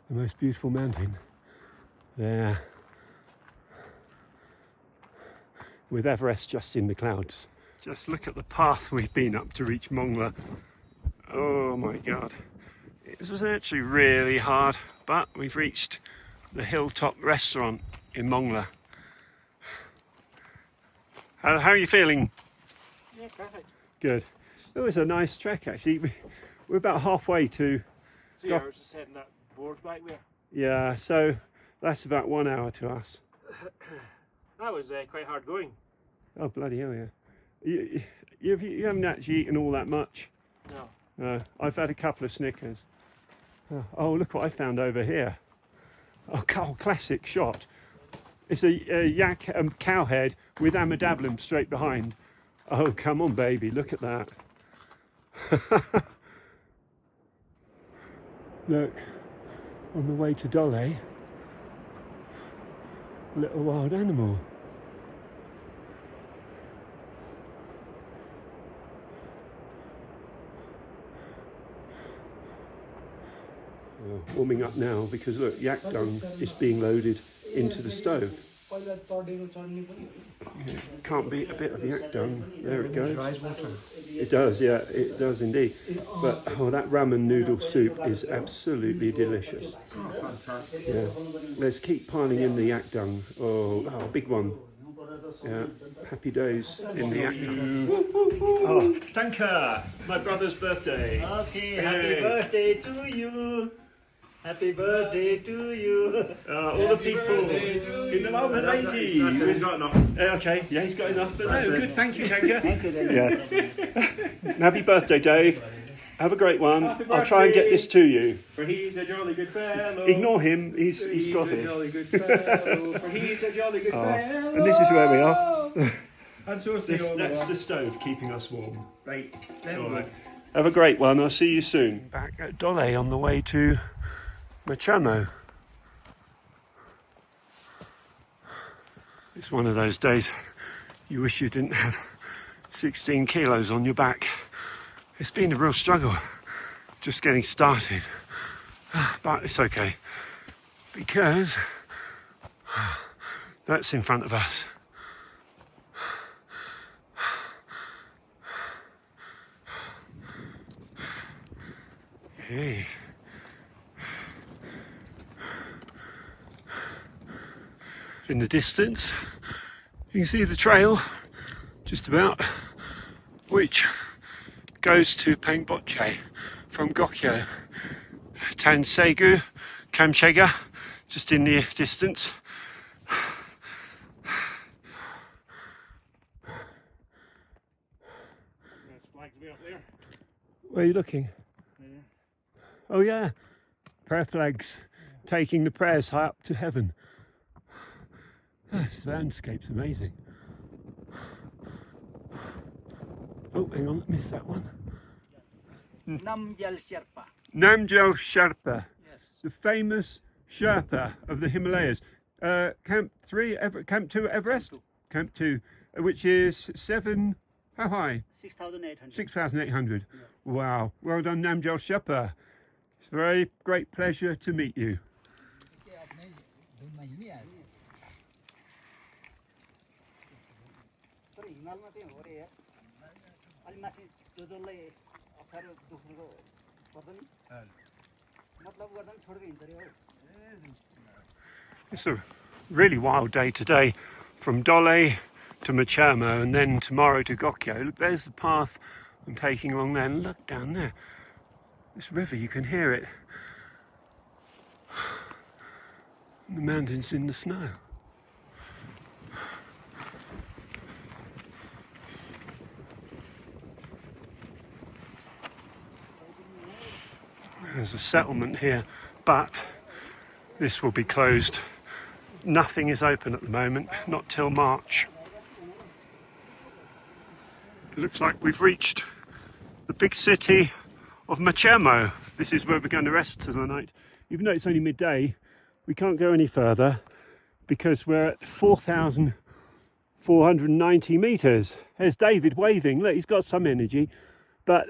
the most beautiful mountain there, with Everest just in the clouds. Just look at the path we've been up to reach Mongla. Oh my god, it was actually really hard, but we've reached the hilltop restaurant in Mongla. How are you feeling? Yeah, perfect. Good. It was a nice trek actually. We're about halfway to 3 hours to setting that board back there. yeah, so that's about 1 hour to us. That was quite hard going. Oh bloody hell, yeah. You haven't actually eaten all that much. No. I've had a couple of Snickers. Oh, look what I found over here. Oh, classic shot. It's a yak cow head with amidablam straight behind. Oh, come on, baby, look at that. Look, on the way to Dole, little wild animal. Warming up now because look, yak dung is being loaded into the stove. Yeah, can't beat a bit of yak dung. There it goes. It does, yeah, it does indeed. But oh, that ramen noodle soup is absolutely delicious. Yeah, let's keep piling in the yak dung. Oh, big one. Yeah, happy days in the yak dung. Oh, Tanka, my brother's birthday. Okay, happy birthday to you. Happy birthday to you. All the people in the lady. He's got enough. Okay, yeah, he's got enough. But no, good, thank you, Tanka. Thank you, Yeah. Happy birthday, Dave. Have a great one. I'll try and get this to you. For he's a jolly good fellow. Ignore him, he's Scottish. a jolly good fellow. For he's a jolly good fellow. And this is where we are. And so is the old That's one. the stove keeping us warm. Right. All right. Have a great one. I'll see you soon. Back at Dole on the way to Machamo. It's one of those days you wish you didn't have 16 kilos on your back. It's been a real struggle just getting started, but it's okay because that's in front of us. Hey. In the distance, you can see the trail, just about, which goes to Pangboche from Gokyo. Tansegu, Kamchega, just in the distance. Where are you looking? Oh yeah, prayer flags, taking the prayers high up to heaven. This landscape's amazing. Oh, hang on, missed that one. Namche Sherpa. Namche Sherpa, Yes. the famous Sherpa of the Himalayas. Camp 2 Everest? Camp 2, which is 7, how high? 6,800. 6,800. Yeah. Wow, well done Namche Sherpa. It's a very great pleasure to meet you. It's a really wild day today, from Dole to Machamo and then tomorrow to Gokyo. Look, there's the path I'm taking along there, and look down there. This river, you can hear it. The mountains in the snow. There's a settlement here, but this will be closed. Nothing is open at the moment, not till March. It looks like we've reached the big city of Machamo. This is where we're going to rest for the night. Even though it's only midday, we can't go any further because we're at 4,490 metres. There's David waving. Look, he's got some energy. But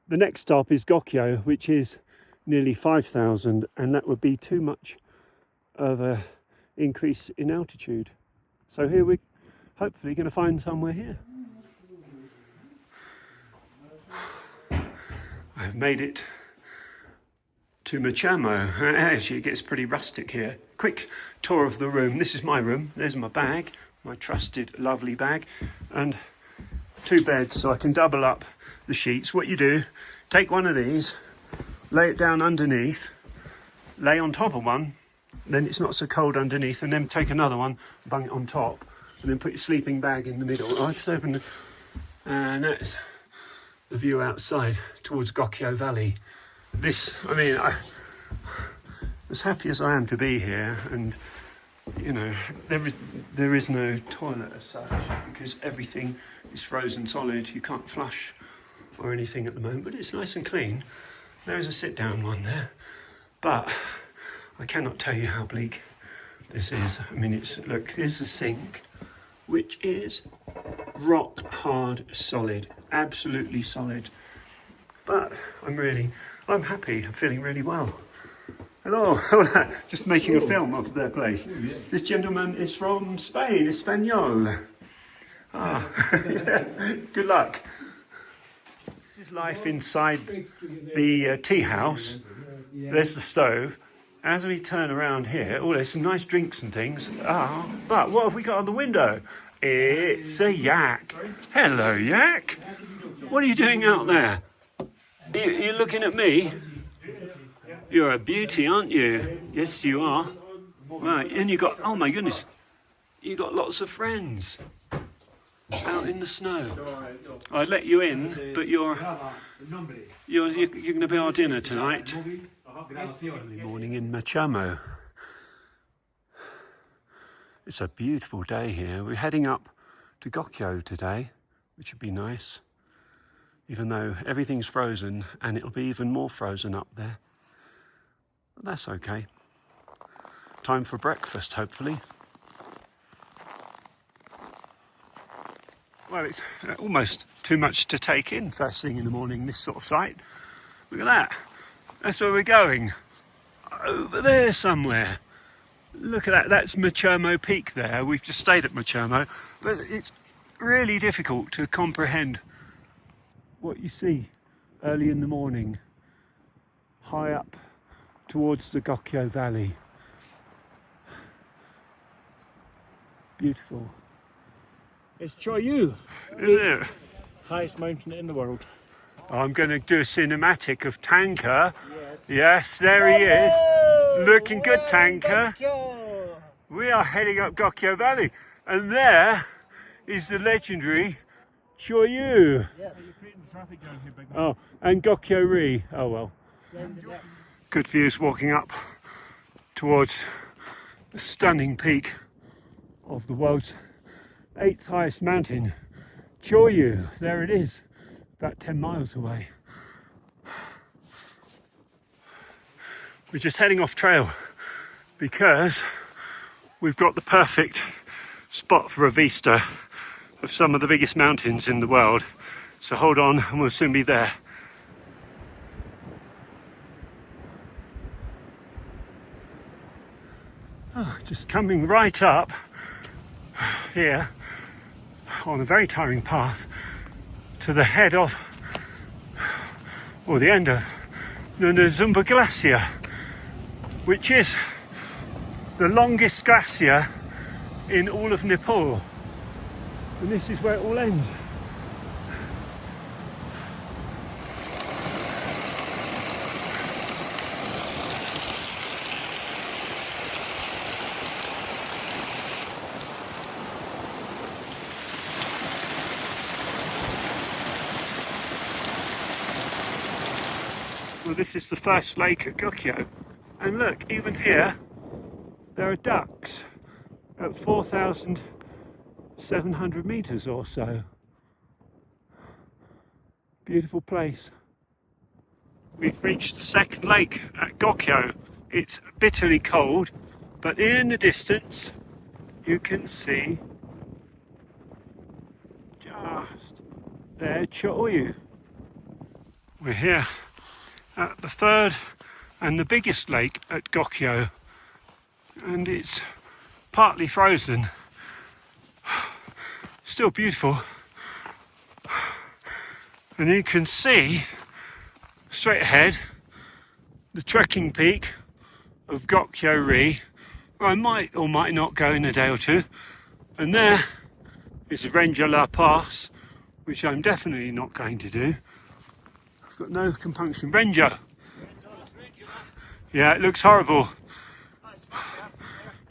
the next stop is Gokyo, which is nearly 5,000, and that would be too much of a increase in altitude. So here we're hopefully going to find somewhere here. I've made it to Machamo. Actually, it gets pretty rustic here. Quick tour of the room. This is my room. There's my bag, my trusted, lovely bag, and 2 beds, so I can double up the sheets. What you do, take one of these, lay it down underneath, lay on top of one, then it's not so cold underneath, and then take another one, bung it on top, and then put your sleeping bag in the middle. I just open it, and that's the view outside towards Gokyo Valley. This, I mean, as happy as I am to be here, and you know, there is no toilet as such because everything is frozen solid. You can't flush or anything at the moment, but it's nice and clean. There is a sit-down one there, but I cannot tell you how bleak this is. I mean, look, here's the sink, which is rock hard solid, absolutely solid. But I'm happy. I'm feeling really well. Hello, just making a film of their place. This gentleman is from Spain, Espanol. Ah, good luck. This is life inside the tea house. There's the stove. As we turn around here, oh, there's some nice drinks and things. Ah, but what have we got on the window? It's a yak. Hello, yak. What are you doing out there? You're looking at me? You're a beauty, aren't you? Yes, you are. Right, and you got, oh my goodness, you got lots of friends out in the snow. I'd let you in, but you're going to be our dinner tonight. Early morning in Machamo. It's a beautiful day here. We're heading up to Gokyo today, which would be nice, even though everything's frozen, and it'll be even more frozen up there. But that's okay. Time for breakfast, hopefully. Well, it's almost too much to take in first thing in the morning, this sort of site. Look at that. That's where we're going. Over there somewhere. Look at that. That's Machamo Peak there. We've just stayed at Machamo. But it's really difficult to comprehend what you see early in the morning, high up towards the Gokyo Valley. Beautiful. It's Choyu, Isn't it? highest mountain in the world. I'm going to do a cinematic of Tanker. Yes, there he is. Looking good, Tanker. We are heading up Gokyo Valley. And there is the legendary Choyu. Yes. Oh, and Gokyo Ri. Oh well. Good views walking up towards the stunning peak of the world's 8th highest mountain, Choyu. There it is, about 10 miles away. We're just heading off trail because we've got the perfect spot for a vista of some of the biggest mountains in the world. So hold on and we'll soon be there. Oh, just coming right up here on a very tiring path to the head of, or the end of, the Zumba Glacier, which is the longest glacier in all of Nepal. And this is where it all ends. Well, this is the first lake at Gokyo, and look, even here there are ducks at 4,700 meters or so. Beautiful place. We've reached the second lake at Gokyo. It's bitterly cold, but in the distance you can see just there Choyu. We're here at the third and the biggest lake at Gokyo, and it's partly frozen. Still beautiful, and you can see straight ahead the trekking peak of Gokyo-ri, where I might or might not go in a day or two, and there is the Renja Pass, which I'm definitely not going to do. I've got no compunction. Renja! Yeah, it looks horrible.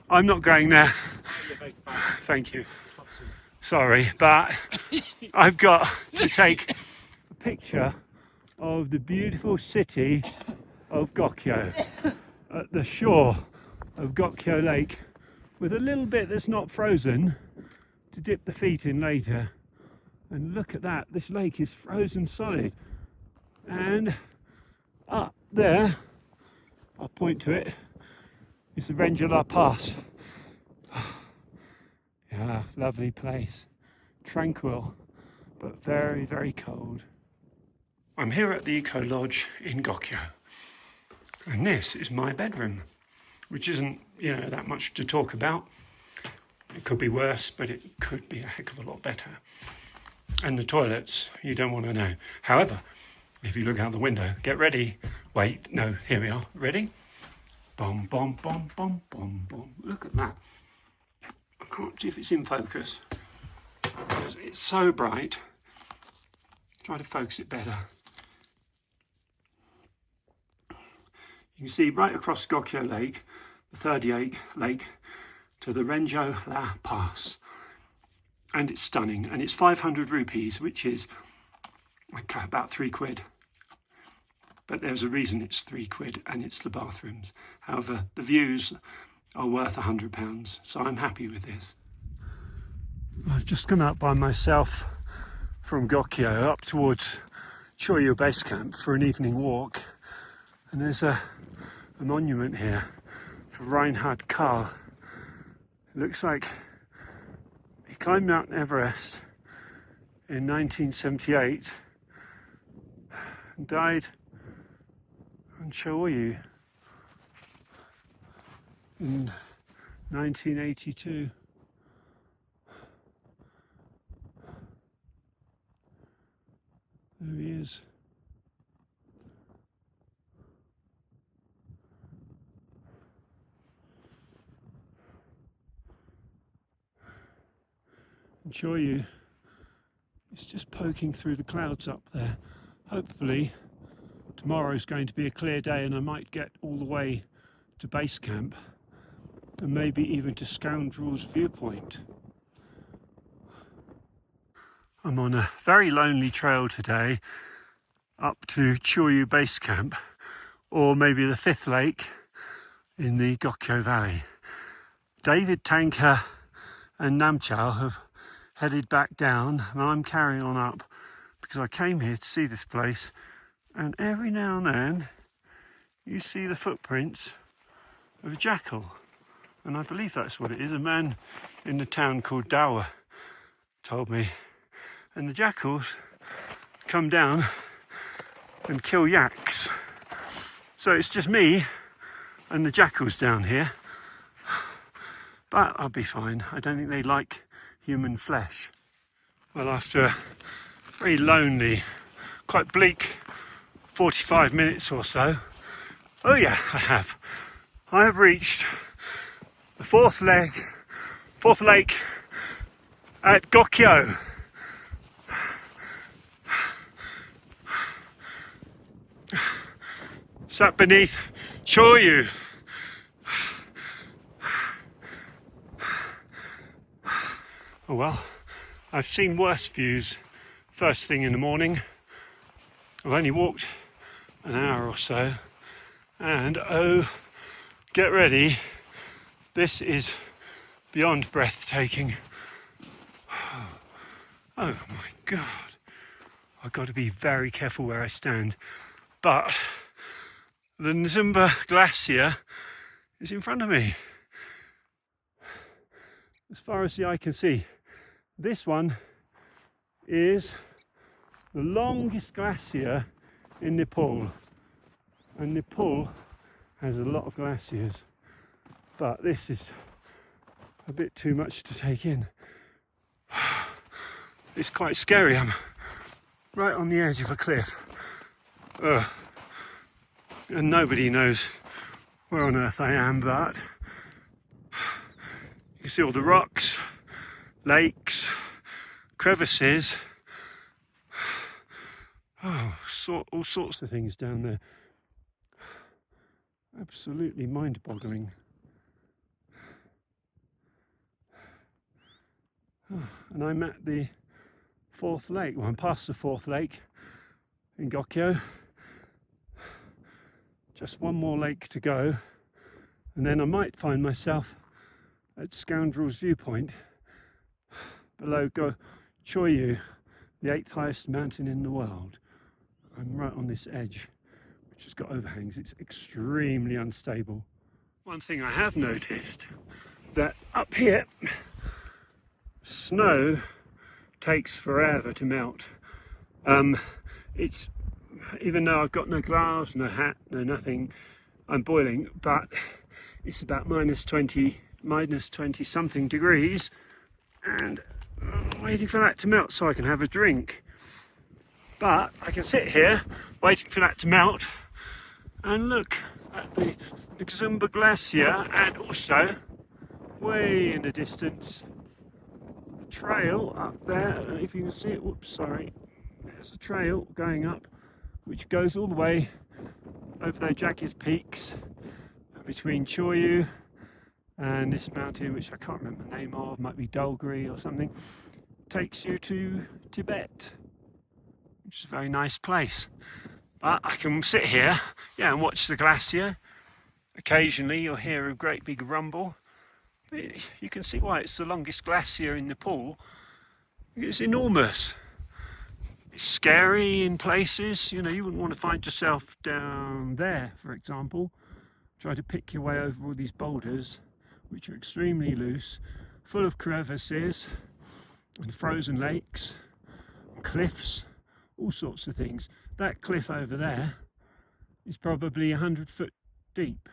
I'm not going there. Thank you. Sorry, but I've got to take a picture of the beautiful city of Gokyo at the shore of Gokyo Lake, with a little bit that's not frozen to dip the feet in later. And look at that, this lake is frozen solid. And up there, I'll point to it, is the Renja Pass. Yeah, lovely place. Tranquil, but very, very cold. I'm here at the Eco Lodge in Gokyo. And this is my bedroom, which isn't, that much to talk about. It could be worse, but it could be a heck of a lot better. And the toilets, you don't want to know. However, if you look out the window, get ready. Wait, no, here we are. Ready? Bom, bom, bom, bom, bom, bom. Look at that. I can't see if it's in focus, because it's so bright. Try to focus it better. You can see right across Gokyo Lake, the third lake, to the Renja Pass. And it's stunning, and it's 500 rupees, which is like about £3. But there's a reason it's £3, and it's the bathrooms. However, the views are worth £100, so I'm happy with this. I've just come out by myself from Gokyo up towards Choyu Base Camp for an evening walk, and there's a monument here for Reinhard Karl. It looks like he climbed Mount Everest in 1978 and died on Choyu in 1982. There he is. And Choyu is just poking through the clouds up there. Hopefully tomorrow is going to be a clear day, and I might get all the way to base camp and maybe even to Scoundrel's Viewpoint. I'm on a very lonely trail today up to Choyu Base Camp, or maybe the fifth lake in the Gokyo Valley. David, Tanker and Namche have headed back down, and I'm carrying on up because I came here to see this place, and every now and then you see the footprints of a jackal, and I believe that's what it is. A man in the town called Dawa told me. And the jackals come down and kill yaks. So it's just me and the jackals down here. But I'll be fine. I don't think they like human flesh. Well, after a very lonely, quite bleak 45 minutes or so, oh yeah, I have reached the fourth lake at Gokyo. Sat beneath Choyu. Oh well, I've seen worse views first thing in the morning. I've only walked an hour or so, and oh, get ready, this is beyond breathtaking. Oh my God, I've got to be very careful where I stand. But the Nzumba Glacier is in front of me, as far as the eye can see. This one is the longest glacier in Nepal, and Nepal has a lot of glaciers, but this is a bit too much to take in. It's quite scary. I'm right on the edge of a cliff. And nobody knows where on earth I am, but you see all the rocks, lakes, crevices, all sorts of things down there. Absolutely mind-boggling. And I'm at the fourth lake. Well, I'm past the fourth lake in Gokyo. Just one more lake to go, and then I might find myself at Scoundrel's Viewpoint below Choyu, the 8th highest mountain in the world. I'm right on this edge, which has got overhangs. It's extremely unstable. One thing I have noticed, that up here, snow takes forever to melt. It's even though I've got no gloves, no hat, no nothing, I'm boiling, but it's about minus 20 something degrees, and I'm waiting for that to melt so I can have a drink. But I can sit here waiting for that to melt and look at the Xumba Glacier, and also way in the distance the trail up there. I don't know if you can see it. Whoops, sorry. There's a trail going up which goes all the way over those Jackie's peaks between Choyu and this mountain, which I can't remember the name of, might be Dolgri or something, takes you to Tibet, which is a very nice place. But I can sit here, and watch the glacier. Occasionally you'll hear a great big rumble. You can see why it's the longest glacier in Nepal. It's enormous. It's scary in places, you wouldn't want to find yourself down there, for example. Try to pick your way over all these boulders, which are extremely loose, full of crevices and frozen lakes, and cliffs, all sorts of things. That cliff over there is probably 100 foot deep,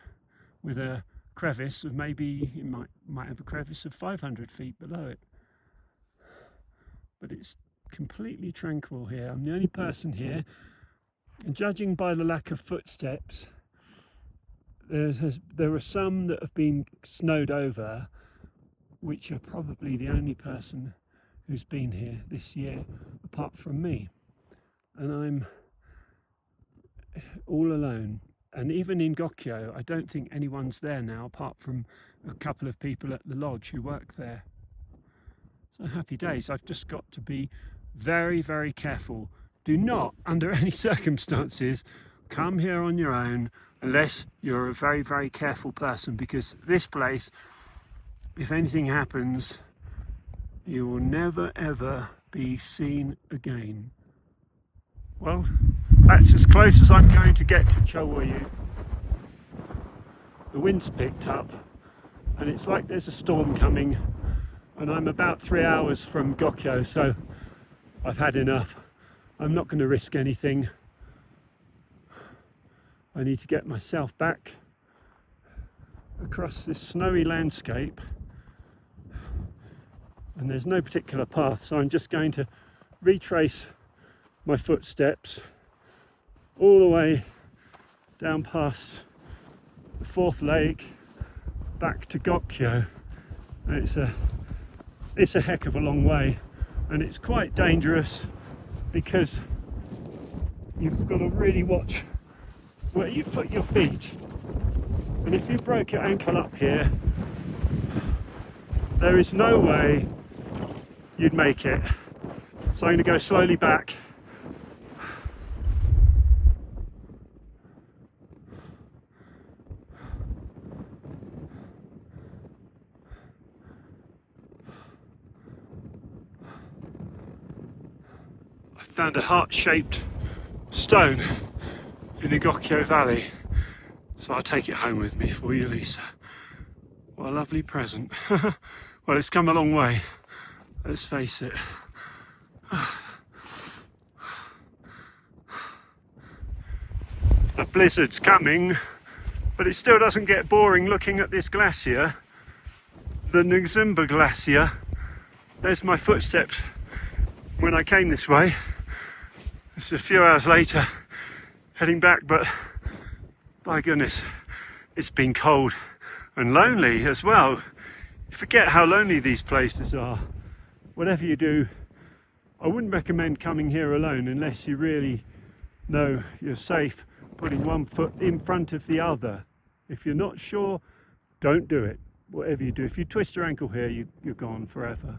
with a crevice of maybe, it might have a crevice of 500 feet below it. But it's completely tranquil here. I'm the only person here, and judging by the lack of footsteps, there are some that have been snowed over, which are probably the only person who's been here this year apart from me, and I'm all alone. And even in Gokyo, I don't think anyone's there now apart from a couple of people at the lodge who work there. So happy days. I've just got to be very, very careful. Do not, under any circumstances, come here on your own unless you're a very, very careful person, because this place, if anything happens, you will never ever be seen again. Well, that's as close as I'm going to get to Choyu. The wind's picked up and it's like there's a storm coming, and I'm about 3 hours from Gokyo, so I've had enough. I'm not going to risk anything. I need to get myself back across this snowy landscape, and there's no particular path, so I'm just going to retrace my footsteps all the way down past the fourth lake back to Gokyo. And it's a heck of a long way, and it's quite dangerous because you've got to really watch where you put your feet, and if you broke your ankle up here, there is no way you'd make it. So I'm going to go slowly back. I found a heart-shaped stone in the Gokyo Valley, so I'll take it home with me for you, Lisa. What a lovely present. Well, it's come a long way, let's face it. The blizzard's coming, But it still doesn't get boring looking at this glacier, the Nzumba glacier. There's my footsteps when I came this way. It's a few hours later heading back, but my goodness, it's been cold and lonely as well. You forget how lonely these places are. Whatever you do, I wouldn't recommend coming here alone unless you really know you're safe putting one foot in front of the other. If you're not sure, don't do it. Whatever you do, if you twist your ankle here, you're gone forever.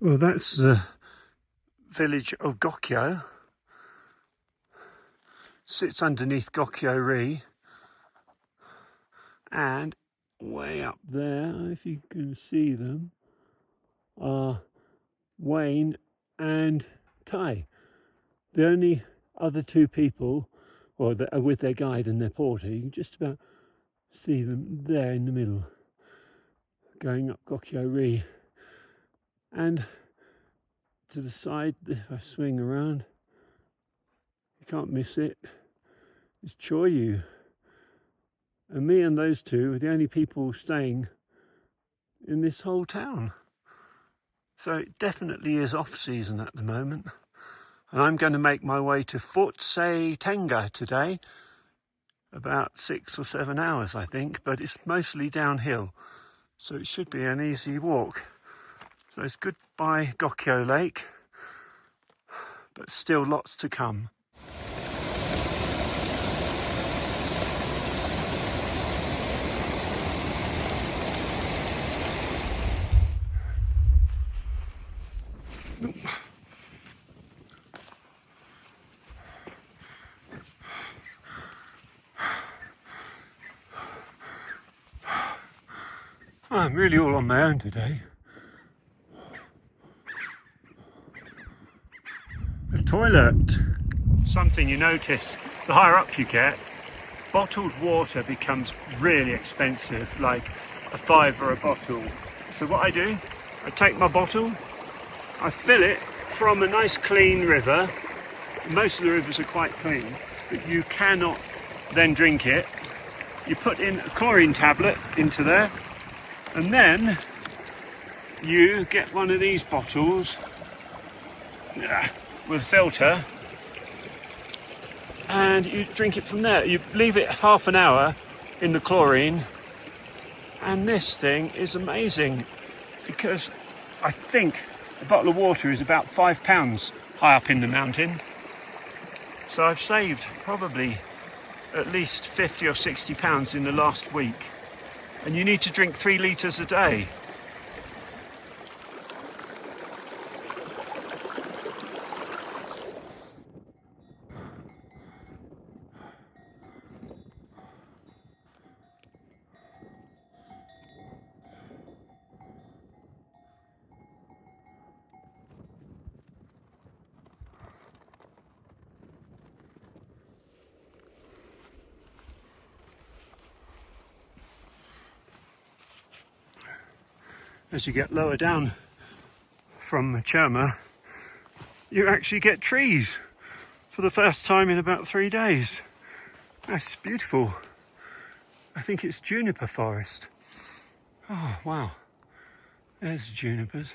Well, that's the village of Gokyo. Sits underneath Gokyo-ri, and way up there, if you can see them, are Wayne and Tai. The only other two people, well, that are with their guide and their porter. You can just about see them there in the middle, going up Gokyo-ri. And to the side, if I swing around, you can't miss it, is Choyu. And me and those two are the only people staying in this whole town. So it definitely is off season at the moment. And I'm going to make my way to Fortsay Tenga today. About 6 or 7 hours, I think, but it's mostly downhill. So it should be an easy walk. So it's goodbye Gokyo Lake, but still lots to come. I'm really all on my own today. The toilet. Something you notice, the higher up you get, bottled water becomes really expensive, like $5 a bottle. So what I do, I take my bottle, I fill it from a nice clean river. Most of the rivers are quite clean, but you cannot then drink it. You put in a chlorine tablet into there, and then you get one of these bottles with a filter, and you drink it from there. You leave it half an hour in the chlorine, and this thing is amazing, because I think a bottle of water is about £5 high up in the mountain. So I've saved probably at least £50 or £60 in the last week. And you need to drink 3 litres a day. As you get lower down from Churma, you actually get trees for the first time in about 3 days. That's beautiful. I think it's juniper forest. Oh wow, there's junipers.